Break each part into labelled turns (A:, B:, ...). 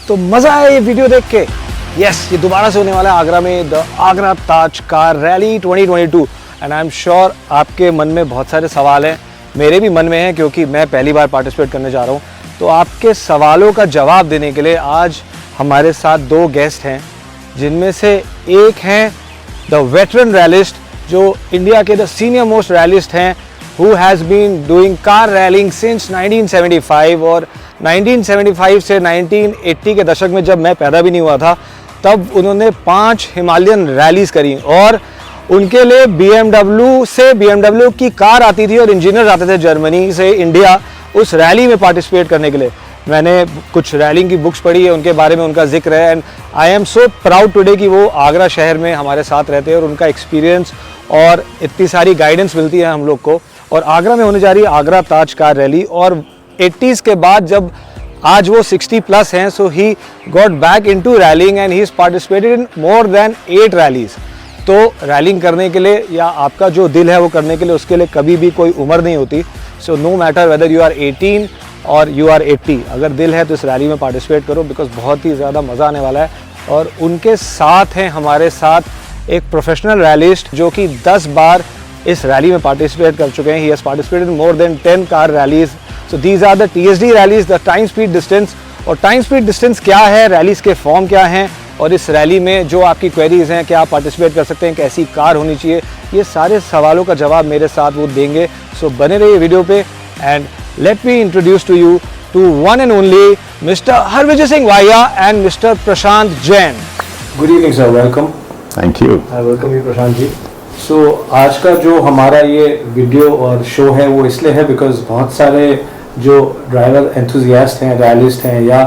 A: तो मज़ा आया ये वीडियो देख के। यस, ये दोबारा से होने वाला है आगरा में, the Agra Taj car rally 2022 and I am sure आपके मन में बहुत सारे सवाल हैं, मेरे भी मन में हैं क्योंकि मैं पहली बार पार्टिसिपेट करने जा रहा हूँ। तो आपके सवालों का जवाब देने के लिए आज हमारे साथ दो गेस्ट हैं, जिनमें से एक हैं द वेटरन रैलिस्ट जो इंडिया के द सीनियर मोस्ट रैलिस्ट हैं, who has been doing car rallying since 1975 और 1975 से 1980 के दशक में जब मैं पैदा भी नहीं हुआ था तब उन्होंने 5 हिमालयन रैलीज करी और उनके लिए BMW की कार आती थी और इंजीनियर आते थे जर्मनी से इंडिया उस रैली में पार्टिसिपेट करने के लिए। मैंने कुछ रैलिंग की बुक्स पढ़ी है, उनके बारे में उनका जिक्र है and I am so proud today कि वो आगरा शहर में हमारे साथ रहते हैं और उनका एक्सपीरियंस और इतनी सारी गाइडेंस मिलती है हम लोग को। और आगरा में होने जा रही है आगरा ताज कार रैली और 80s के बाद जब आज वो 60 प्लस हैं, so he got back into rallying and he is participated in more than 8 rallies. तो रैलिंग करने के लिए या आपका जो दिल है वो करने के लिए, उसके लिए कभी भी कोई उम्र नहीं होती। So no matter whether you are 18 or you are 80, अगर दिल है तो इस रैली में पार्टिसिपेट करो बिकॉज बहुत ही ज़्यादा मज़ा आने वाला है। और उनके साथ हैं हमारे साथ एक प्रोफेशनल रैलिस्ट जो कि 10 बार इस रैली में पार्टिसिपेट कर चुके हैं। He has participated in more than 10 car rallies. So these are the TSD rallies, the time speed distance. और टाइम स्पीड डिस्टेंस क्या है, रैलीज के फॉर्म क्या हैं और इस रैली में जो आपकी क्वेरीज हैं, क्या आप पार्टिसिपेट कर सकते हैं, कैसी कार होनी चाहिए, ये सारे सवालों का जवाब मेरे साथ वो देंगे। सो बने रहिए वीडियो पे and let me introduce to you to one and only mister Harvijay Singh Wahia and mister Prashant Jain. Good evening sir, welcome.
B: Thank you.
A: I welcome you Prashant ji. So आज का जो हमारा ये वीडियो और शो है वो इसलिए है बिकॉज बहुत सारे जो ड्राइवर एंथुजियास्ट हैं, रैलिस्ट हैं या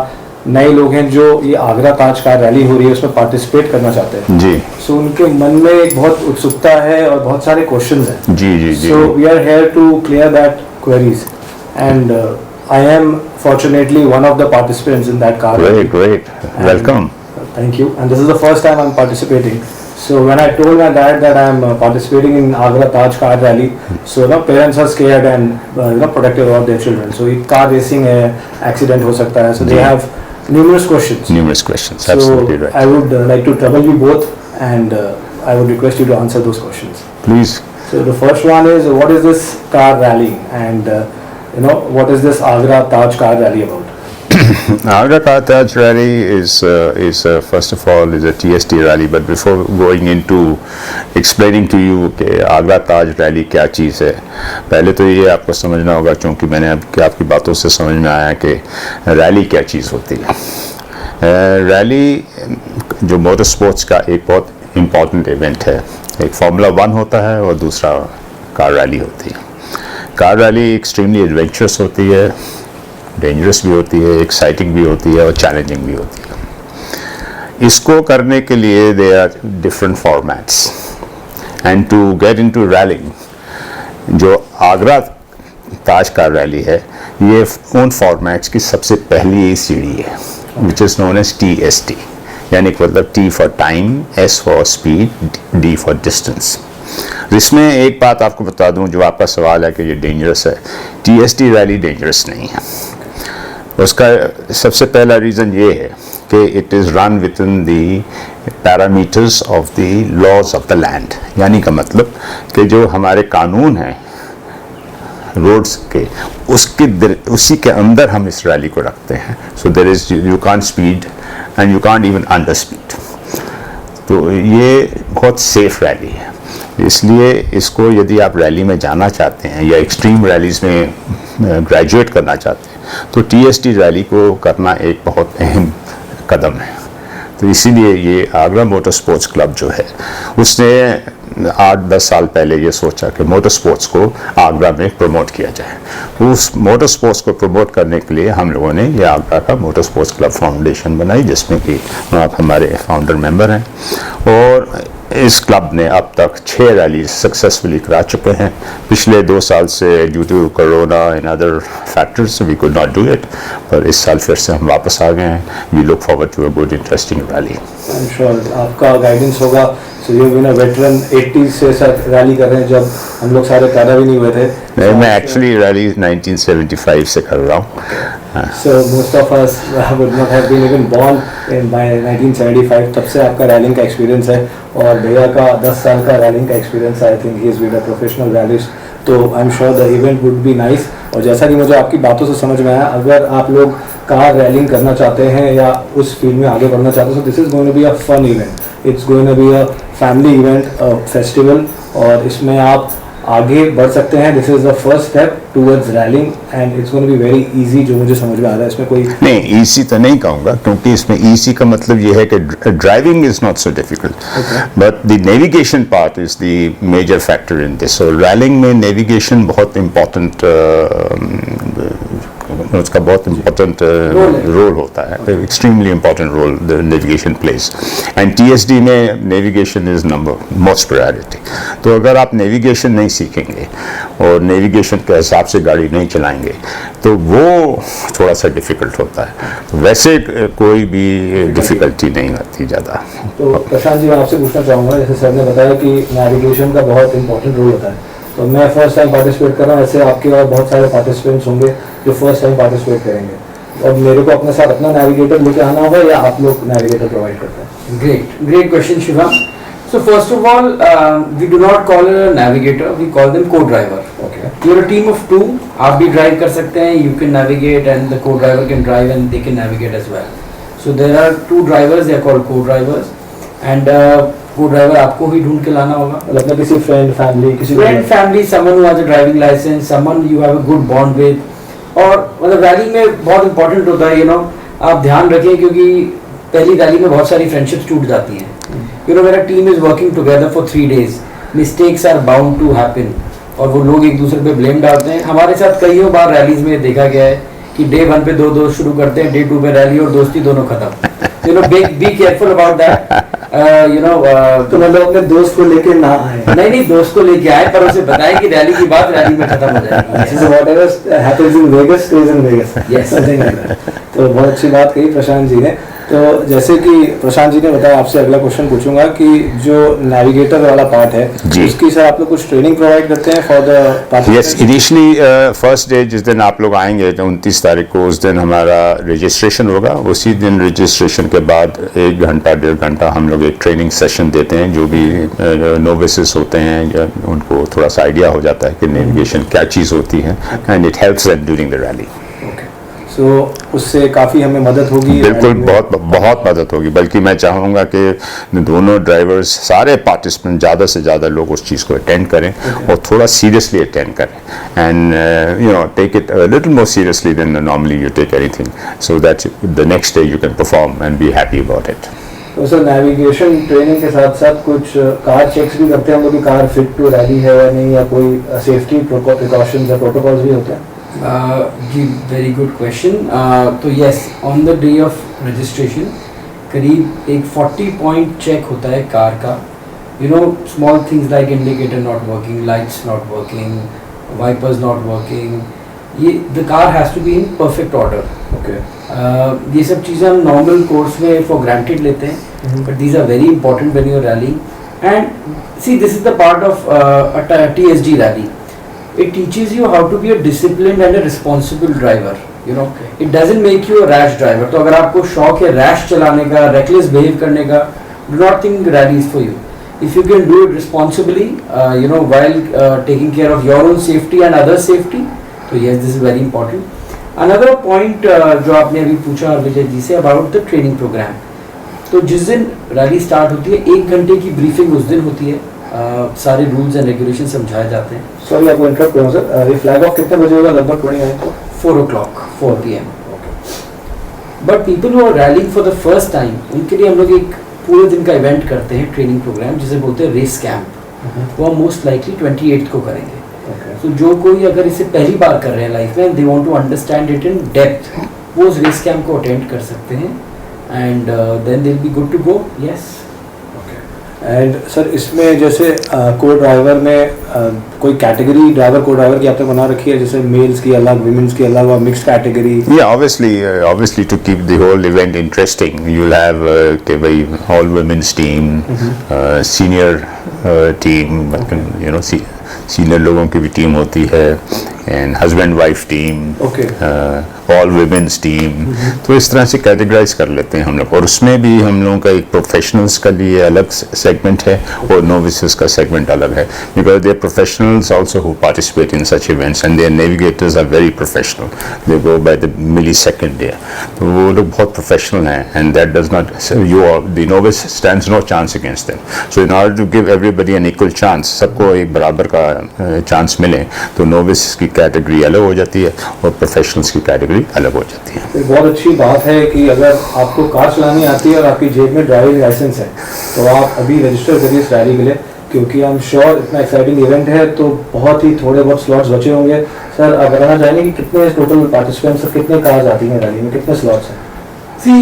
A: नए लोग हैं जो ये आगरा ताज कार रैली हो रही है उसमें पार्टिसिपेट करना चाहते हैं
B: जी।
A: सो उनके मन में एक बहुत उत्सुकता है और बहुत सारे क्वेश्चंस हैं।
B: जी जी जी।
A: So we are here to clear that queries and I am fortunately one of the participants in that car.
B: Great, welcome.
A: Thank you. And this is the first time I'm participating. So when I told my dad that I'm participating in Agra Taj Car Rally, so parents are scared and protective of their children. So car racing है, accident हो सकता है. So they have numerous questions.
B: Numerous questions.
A: So
B: absolutely right.
A: I would like to trouble you both, and I would request you to answer those questions.
B: Please.
A: So the first one is, what is this car rally, and what is this Agra Taj Car Rally about?
B: Agra Taj Rally is first of all is a TSD rally. But before going into explaining to you कि Agra Taj Rally क्या चीज़ है, पहले तो ये आपको समझना होगा, क्योंकि मैंने आपकी बातों से समझ में आया कि रैली क्या चीज़ होती है। रैली जो मोटर स्पोर्ट्स का एक बहुत इम्पॉर्टेंट इवेंट है। एक फार्मूला 1 होता है और दूसरा कार रैली होती है। कार रैली एक्सट्रीमली एडवेंचरस होती है, डेंजरस भी होती है, एक्साइटिंग भी होती है और चैलेंजिंग भी होती है। इसको करने के लिए they are different formats and to get into rallying, जो आगरा ताज कार रैली है, ये उन फॉर्मेट्स की सबसे पहली सीढ़ी है, which is known as TSD, यानी मतलब T for time, S for speed, D for distance. इसमें एक बात आपको बता दूं, जो आपका सवाल है कि ये डेंजरस है, TSD रैली डेंजरस नहीं है। उसका सबसे पहला रीज़न ये है कि it is run within the parameters of the laws of the land, यानी का मतलब कि जो हमारे कानून हैं रोड्स के, उसी के अंदर हम इस रैली को रखते हैं। So there is, you can't speed and you can't even under speed. तो ये बहुत सेफ रैली है, इसलिए इसको यदि आप रैली में जाना चाहते हैं या एक्सट्रीम रैलीज में ग्रेजुएट करना चाहते हैं तो TSD रैली को करना एक बहुत अहम कदम है। तो इसीलिए ये आगरा मोटर स्पोर्ट्स क्लब जो है, उसने 8-10 साल पहले ये सोचा कि मोटर स्पोर्ट्स को आगरा में प्रमोट किया जाए। उस मोटर स्पोर्ट्स को प्रमोट करने के लिए हम लोगों ने ये आगरा का मोटर स्पोर्ट्स क्लब फाउंडेशन बनाई, जिसमें कि आप हमारे फाउंडर मेंबर हैं। और इस क्लब ने अब तक 6 रैली सक्सेसफुली करा चुके हैं। पिछले 2 साल से due to corona and other factors we could not do it, पर इस साल फिर से हम वापस आ गए हैं। We look forward to a good interesting rally.
A: I am sure आपका गाइडेंस होगा so you been a veteran 80s से साथ रैली कर रहे हैं जब हम लोग सारे पैदा भी नहीं हुए थे.
B: मैं एक्चुअली रैली 1975 से कर रहा हूँ.
A: So most of us would not have been even born in by 1975. तब से आपका रैलिंग का एक्सपीरियंस है और भैया का 10 साल का रैलिंग का एक्सपीरियंस है. I think he is been a professional rallyist. तो I am sure the event would be nice. और जैसा कि मुझे आपकी बातों से समझ में आया, अगर आप लोग कार रैलिंग करना चाहते हैं या उस फील्ड में आगे बढ़ना चाहते हैं, तो this is going to be a fun event. It's going to be a family event, festival, और इसमें आप आगे बढ़ सकते हैं. This is the first step towards rallying and it's going to be very easy, जो मुझे समझ में आ रहा है. इसमें कोई
B: नहीं, इजी तो नहीं कहूँगा, क्योंकि इसमें इजी का मतलब ये है कि driving is not so difficult, but the navigation part is the major factor in this. और रैलिंग में नेविगेशन बहुत इम्पोर्टेंट, उसका बहुत इम्पोर्टेंट रोल होता है. Extremely important role the navigation plays, and TSD में navigation is number most priority. तो अगर आप नेविगेशन नहीं सीखेंगे और नेविगेशन के हिसाब से गाड़ी नहीं चलाएंगे तो वो थोड़ा सा डिफ़िकल्ट होता है. वैसे कोई भी डिफ़िकल्टी नहीं आती ज़्यादा.
A: तो प्रशांत जी, मैं आपसे पूछना चाहूँगा, जैसे सर ने बताया कि नेविगेशन का बहुत इंपॉर्टेंट रोल होता है, तो मैं फर्स्ट टाइम पार्टिसिपेट कर रहा हूँ, ऐसे आपके और बहुत सारे पार्टिसिपेंट्स होंगे जो फर्स्ट टाइम पार्टिसिपेट करेंगे. और मेरे को अपने साथ अपना नेविगेटर लेके आना होगा या आप लोग नेविगेटर प्रोवाइड करते हैं?
C: Great question, Shivam. So first of all, we do not call it a navigator, we call them co-driver.
A: Okay.
C: You're a team of two. आप भी drive कर सकते हैं, you can navigate and the co-driver can drive and they can navigate as well. So there are two drivers, they are called co-drivers, and co-driver आपको ही ढूंढ के लाना होगा.
A: मतलब किसी फ्रेंड, फैमिली, किसी
C: Friend, family, someone who has a driving license, someone you have a good bond with. और मतलब रैली में बहुत इंपॉर्टेंट होता है, आप ध्यान रखें, क्योंकि पहली रैली में बहुत सारी फ्रेंडशिप्स टूट जाती हैं. मेरा team is working together for 3 days. Mistakes are bound to happen और वो लोग एक दूसरे पे ब्लेम डालते हैं. हमारे साथ कईयों बार रैलीज में देखा गया है कि डे 1 पे 2 दोस्त शुरू करते हैं, डे 2 पे रैली और दोस्ती दोनों खत्म. Be careful about that.
A: तो मतलब अपने दोस्त को लेके ना आए.
C: नहीं, दोस्त को लेके आए, पर उसे बताएं कि रैली की बात रैली में खत्म हो जाएगी.
A: So whatever happens in Vegas stays in Vegas.
C: Yes.
A: Something like that. तो बहुत अच्छी बात कही प्रशांत जी ने. तो जैसे कि प्रशांत जी ने बताया, आपसे अगला क्वेश्चन पूछूंगा कि जो नेविगेटर वाला पार्ट है, उसकी सर आप लोग कुछ ट्रेनिंग प्रोवाइड करते हैं for the participants?
B: Yes, initially first day जिस दिन आप लोग आएंगे, तो 29 तारीख को, उस दिन हमारा रजिस्ट्रेशन होगा. उसी दिन रजिस्ट्रेशन के बाद 1 घंटा 1.5 घंटा हम लोग एक ट्रेनिंग सेशन देते हैं. जो भी नोविसेस होते हैं उनको थोड़ा सा आइडिया हो जाता है कि नेविगेशन क्या चीज़ होती है, and it helps them during the rally.
A: So उससे काफ़ी हमें मदद होगी.
B: बिल्कुल, बहुत मदद होगी. बल्कि मैं चाहूँगा कि दोनों ड्राइवर्स, सारे पार्टिसिपेंट, ज़्यादा से ज़्यादा लोग उस चीज़ को अटेंड करें और थोड़ा सीरियसली अटेंड करें, and take it a little more seriously than normally you take anything, so that the next day you can perform and be happy about it.
A: तो सर नेविगेशन ट्रेनिंग के साथ साथ कुछ car checks भी करते हैं हम लोग कि कार फिट टू रैली है या नहीं, या कोई सेफ्टी प्रिकॉशंस या प्रोटोकॉल्स भी होते हैं?
C: जी, वेरी गुड क्वेश्चन. तो yes, on the day of registration करीब एक 40 पॉइंट चेक होता है कार का. Small things like indicator not working, lights not working, wipers not working. ये the car has to be in perfect order.
A: Okay.
C: ये सब चीज़ें हम नॉर्मल कोर्स में फॉर ग्रांटेड लेते हैं, but these are very important when you are rallying. And see, this is the part of TSD rally. It teaches you how to be a disciplined and a responsible driver. It doesn't make you a rash driver. तो अगर आपको शौक है rash चलाने का, reckless behave करने का, do not think rally is for you. If you can do it responsibly, while taking care of your own safety and others' safety, so yes, this is very important. Another point जो आपने अभी पूछा विजय जी से about the training program. तो जिस दिन rally start होती है, 1 घंटे की ब्रीफिंग उस दिन होती है. सारे रूल्स एंड रेगुलेशन समझाए जाते हैं.
A: सॉरी आपको इंटरप्ट करूँ सर, ये फ्लैग ऑफ कितने बजे होगा? लगभग
C: 4 o'clock, 4 PM. But people who are rallying for the first time, उनके लिए हम लोग एक पूरे दिन का इवेंट करते हैं, ट्रेनिंग प्रोग्राम, जिसे बोलते हैं रेस कैंप. वो हम मोस्ट लाइकली 28th को करेंगे. तो जो कोई अगर इसे पहली बार कर रहे हैं लाइफ में, they want to understand it in depth, वो उस रेस कैंप को अटेंड कर सकते हैं, and then they will be good to go. Yes.
A: And sir इसमें जैसे को ड्राइवर में कोई कैटेगरी ड्राइवर को ड्राइवर की आपने बना रखी है, जैसे मेल्स की अलग, विमेंस की अलग और mixed category?
B: Yeah, obviously to keep the whole event interesting, you'll have के भाई all women's team, senior team, you know, senior लोगों की भी टीम होती है, and husband wife team, all womens team. तो इस तरह से कैटेगराइज कर लेते हैं हम लोग, और उसमें भी हम लोगों का एक प्रोफेशनल्स का लिए अलग सेगमेंट है और नोविसेस का सेगमेंट अलग है, because they professionals also who participate in such events and their navigators are very professional, they go by the millisecond. तो वो लोग बहुत प्रोफेशनल हैं, and that does not, the novice stands no chance against them. So in order to give everybody an equal chance, सबको एक बराबर का chance मिले, तो नोविस की कैटेगरी अलग हो जाती है और प्रोफेशनल्स की कैटेगरी अलग हो जाती है।
A: एक बहुत अच्छी बात है कि अगर आपको कार चलानी आती है और आपकी जेब में ड्राइविंग लाइसेंस है तो आप अभी रजिस्टर करिए इस रैली के लिए, क्योंकि आई एम श्योर इतना एक्साइटिंग इवेंट है तो बहुत ही थोड़े बहुत स्लॉट्स बचे होंगे। सर आप बताना चाहेंगे कि कितने टोटल पार्टिसिपेंट्स और कितने कार्स आती हैं रैली में, कितने स्लॉट्स हैं?
C: सी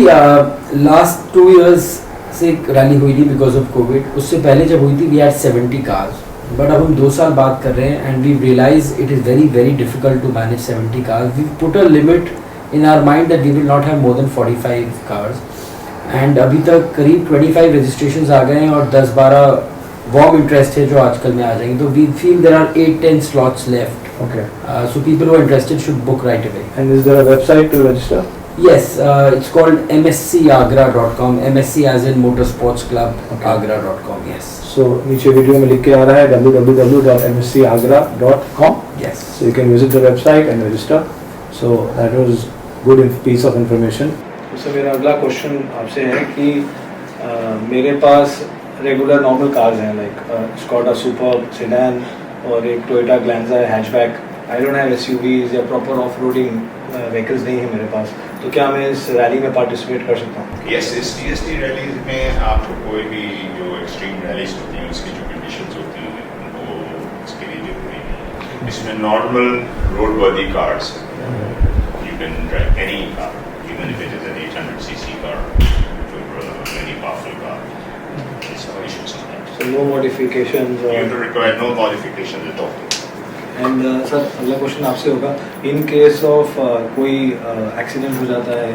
C: लास्ट 2 years से रैली हुई थी बिकॉज ऑफ कोविड। उससे पहले जब हुई थी वी हैड 70 कार्स, बट अब हम 2 साल बात कर रहे हैं and we realize it is very very difficult to manage 70 cars. We put a limit in our mind that we will not have more than 45 cars, and अभी तक करीब 25 रजिस्ट्रेशंस आ गए हैं और 10-12 वार्म इंटरेस्ट है जो आजकल में आ जाएंगे। तो we feel there are 8-10 slots left, so people who are interested should book right away.
A: And is there a website to register?
C: Yes, it's called mscagra.com, MSC as in Motorsports Club, agra.com, yes.
A: So नीचे video में लिख के आ रहा है www.mscagra.com.
C: Yes.
A: So you can visit the website and register. So that was good piece of information. तो मेरा अगला question आपसे है कि मेरे पास रेगुलर नॉर्मल कार्स हैं, लाइक स्कॉडा सुपर्ब सेडान और एक टोयोटा ग्लैंजा है hatchback. I don't have SUVs या प्रॉपर ऑफ रोडिंग व्हीकल्स नहीं है मेरे पास, तो क्या मैं इस रैली में पार्टिसिपेट कर सकता हूँ?
B: यस, इस टीएसटी रैलीज में आपको कोई भी जो एक्सट्रीम रैलीज होती हैं उसकी जो कंडीशंस होती हैं वो उसके लिए जरूरी नहीं। इसमें नॉर्मल रोड वर्दी cars, you can drive any car even if it is an 800cc car or any powerful car. It's no issues on that.
A: So no modifications or...
B: You require no modifications at all.
A: And sir अगला question आपसे होगा, in case of कोई accident हो जाता है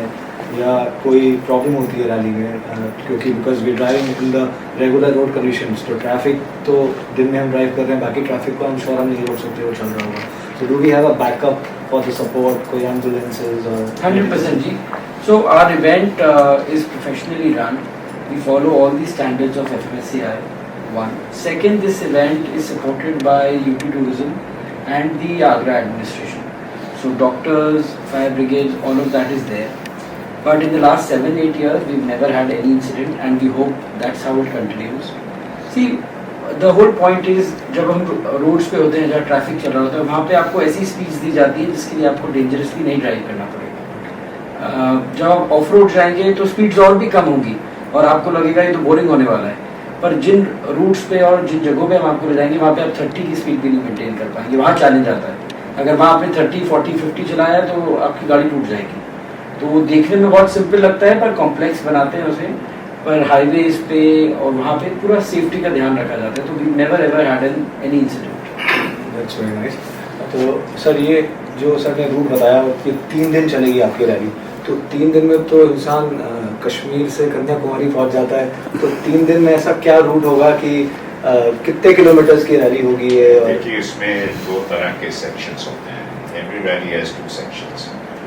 A: या कोई problem होती है रैली में, क्योंकि because we driving in the regular road conditions, तो ट्रैफिक तो दिन में हम ड्राइव कर रहे हैं, बाकी ट्रैफिक को हम श्योर हम नहीं रोक सकते, वो चल रहा होगा। So do we have a backup for the support, कोई ambulances or?
C: 100% ji. So our event is professionally run. We follow all the standards of FMSCI. One. Second, this event is supported by UP Tourism and the Agra administration. So doctors, fire brigades, all of that is there. But in the last 7-8 years, we've never had any incident, and we hope that's how it continues. See, the whole point is जब हम roads पे होते हैं जहाँ traffic चल रहा होता है वहाँ पे आपको ऐसी स्पीड्स दी जाती है जिसके लिए आपको डेंजरसली नहीं ड्राइव करना पड़ेगा। जब आप ऑफ रोड जाएंगे तो स्पीड्स और भी कम होंगी और आपको लगेगा ये तो बोरिंग होने वाला है, पर जिन रूट्स पे और जिन जगहों पे हम आपको ले जाएंगे वहाँ पे आप 30 की स्पीड भी नहीं मेंटेन कर पाएंगे, वहाँ चैलेंज आता है। अगर वहाँ आपने 30, 40, 50 चलाया तो आपकी गाड़ी टूट जाएगी। तो वो देखने में बहुत सिंपल लगता है पर कॉम्प्लेक्स बनाते हैं उसे, पर हाईवेज पे और वहाँ पे पूरा सेफ्टी का ध्यान रखा जाता है। तो we never ever had any incident.
A: That's very nice. तो सर ये जो सर ने रूट बताया कि 3 दिन चलेगी आपकी रैली, तो 3 दिन में तो इंसान कश्मीर से कन्याकुमारी पहुंच जाता है, तो 3 दिन में ऐसा क्या रूट होगा कि कितने किलोमीटर्स की रैली होगी ये?
B: देखिए इसमें 2 तरह के सेक्शंस होते हैं। Every rally has 2 sections,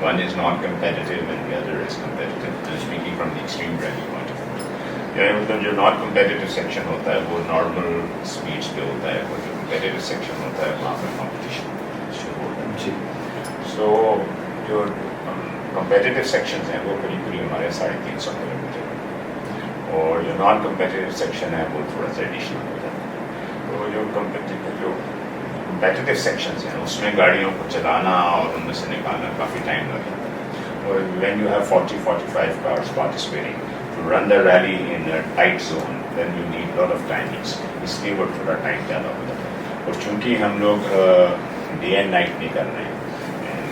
B: one is non competitive and the other is competitive. Speaking from the extreme rally point of view, मतलब जो नॉन कम्पिटिटिव सेक्शन होता है वो नॉर्मल स्पीड्स पे होता है, और जो कम्पिटिटिव सेक्शन होता है वहाँ पर कॉम्पिटिशन शुरू होता है। सो जो कम्पिटिटिव सेक्शंस हैं वो करीब हमारे 350 किलोमीटर, और जो नॉन कम्पिटिटिव सेक्शन है वो थोड़ा सा एडिशनल हो जाता है। तो जो कम्पिटिटिव सेक्शंस हैं उसमें गाड़ियों को चलाना और उनमें से निकालना काफ़ी टाइम लग जाता है, और when you have 40-45 cars participating to run the rally in a tight zone then you need lot of timings, इसलिए वो थोड़ा टाइम ज़्यादा हो जाता है। और चूँकि हम लोग डे एंड नाइट नहीं कर रहे हैं,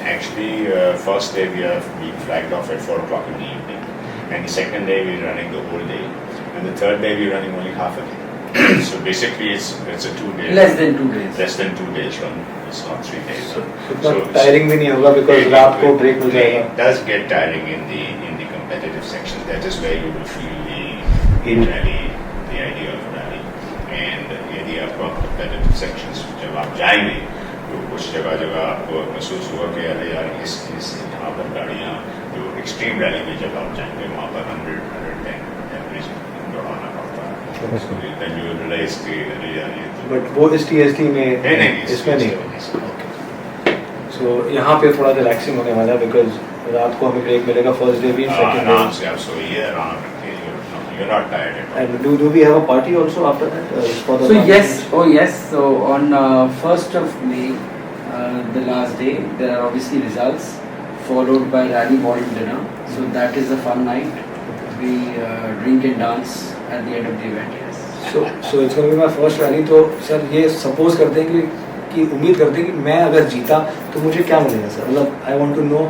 B: actually first day we are being flagged off at 4 o'clock in the evening, and the second day we're running the whole day, and the third day we're running only half a day. So basically, it's a 2 day.
C: Less than 2 days.
B: Less than 2 days run. It's not 3 days.
A: इतना tiring भी नहीं होगा because रात को break मिल जाएगा.
B: It does get tiring in the competitive section. That is where you will feel the rally, the idea of rally. And यदि आपको competitive sections जब आप जाएंगे तो कुछ जगह आपको महसूस हुआ कि अरे यार इस यहाँ पर गाड़ियाँ जो एक्सट्रीम रैली में जब आप जाएंगे वहाँ पर 100-110 एवरेज दौड़ाना पड़ता है. So then you realize कि अरे यार ये तो
A: बट वो इस TSD में
B: नहीं
A: इसमें नहीं. सो यहाँ पे थोड़ा रिलैक्सिंग होने वाला है बिकॉज रात को हमें ब्रेक मिलेगा फर्स्ट डे भी सेकंड
B: आराम
A: डे.
B: से आप सोइए आराम रखिए. You're not tired at all.
A: And do we have a party also after that? For the
C: So
A: party?
C: yes, oh yes. So on 1st of May, the last day, there are obviously results, followed by rally volume dinner. So that is a fun night. We drink and dance at the end of the event. Yes.
A: So it's going to be my first rally. तो sir ये suppose करते हैं कि उम्मीद करते हैं कि मैं अगर जीता तो मुझे क्या मिलेगा सर. मतलब I want to know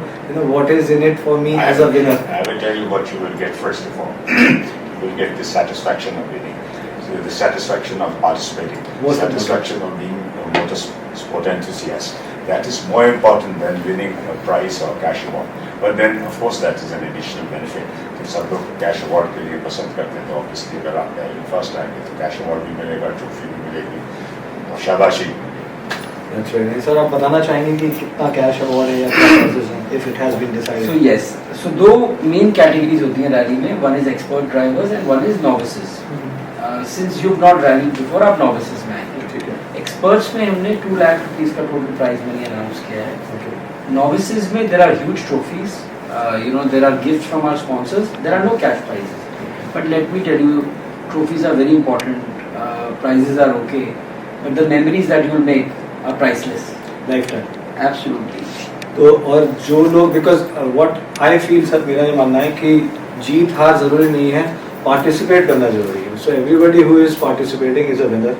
A: what is in it for me as a winner.
B: I will tell you what you will get first of all. You will get the satisfaction of winning. So the satisfaction of participating.
A: What's the
B: satisfaction of being a motorsport enthusiast. That is more important than winning a prize or cash award. But then, of course, that is an additional benefit. तो सब लोग cash award के लिए पसंद करते हैं तो obviously अगर आप फर्स्ट आएंगे तो कैश अवार्ड भी मिलेगा, ट्रॉफी भी मिलेगी और शाबाशी.
A: That's right. सर आप बताना चाहेंगे कि कितना कैश अवार्ड है या क्या prizes हैं if it has been decided.
C: So yes. So दो main categories होती हैं रैली में. One is expert drivers and one is novices. Since you've not rallied before, आप novices में आएंगे.
A: ठीक है.
C: Experts में हमने 2 लाख रुपीस का total prize money announce किया है.
A: Okay.
C: Novices में there are huge trophies. There are gifts from our sponsors. There are no cash prizes. But let me tell you, trophies are very important. Prizes are okay, but the memories that you will make are priceless.
A: Lifetime.
C: Absolutely.
A: तो और जो लोग because what I feel sir मेरा ये मानना है कि जीत हार जरूरी नहीं है, पार्टिसिपेट करना जरूरी है. So everybody who is participating is a winner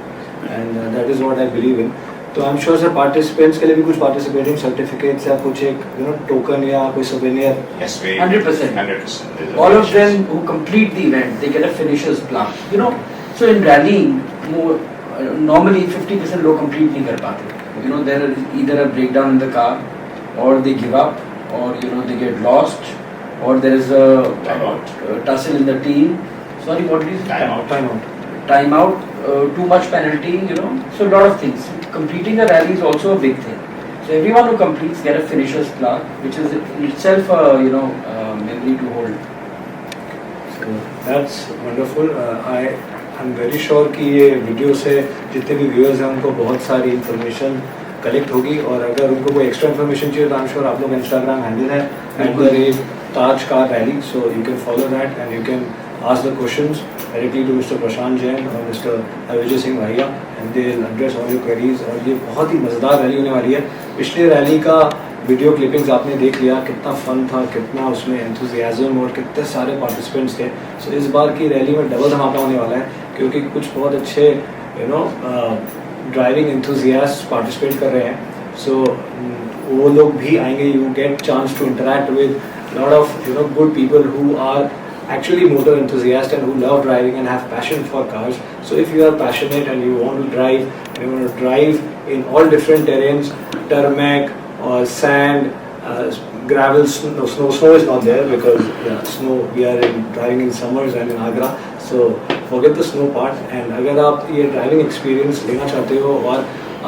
A: and that is what I believe in. तो I am sure sir participants के लिए भी कुछ पार्टिसिपेटिंग सर्टिफिकेट्स या कुछ एक टोकन या कोई souvenir.
B: Yes, we
C: 100%.
B: 100%. There's a
C: All of
B: features.
C: them who complete the event, they get a finisher's plaque. So in rallying, normally 50% लोग complete नहीं कर पाते. There is either a breakdown in the car, or they give up, or they get lost, or there is a tussle in the team. Sorry, what did you say? Time out, too much penalty, so a lot of things. Completing a rally is also a big thing. So everyone who completes get a finisher's plaque, which is in itself a memory to hold.
A: So that's wonderful. I'm very sure कि ये video से जितने भी viewers हैं उनको बहुत सारी information collect होगी. और अगर उनको कोई एक्स्ट्रा इन्फॉर्मेशन चाहिए तो आई एम श्योर आप लोग इंस्टाग्राम हैंडल है @Taj Car Rally, so you can follow that and you can ask the questions directly to Mr. Prashant Jain और Mr. Vijay Singh Bhaiya and they'll address all your queries. और ये बहुत ही मज़ेदार rally होने वाली है. पिछले रैली का वीडियो क्लिपिंग्स आपने देख लिया, कितना फन था, कितना उसमें एंथुजियाज्म और कितने सारे पार्टिसिपेंट्स थे. सो इस बार की रैली में डबल धमाका होने वाला है क्योंकि कुछ बहुत अच्छे ड्राइविंग एंथुजियास्ट पार्टिसिपेट कर रहे हैं. सो वो लोग भी आएंगे. You get chance to interact with lot of good people who are actually motor enthusiasts and who love driving and have passion for cars. So if you are passionate and you want to drive in all different terrains, tarmac or sand, gravel, snow is not there because snow we are driving in summers and in Agra, so forget the snow part. And अगर आप ये driving experience लेना चाहते हो और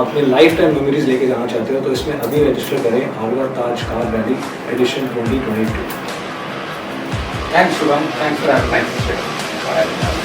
A: अपने life time memories लेके जाना चाहते हो तो इसमें अभी रजिस्टर करें Agra Taj car rally edition 2022.
C: Thanks, Shubham. Thanks for having me.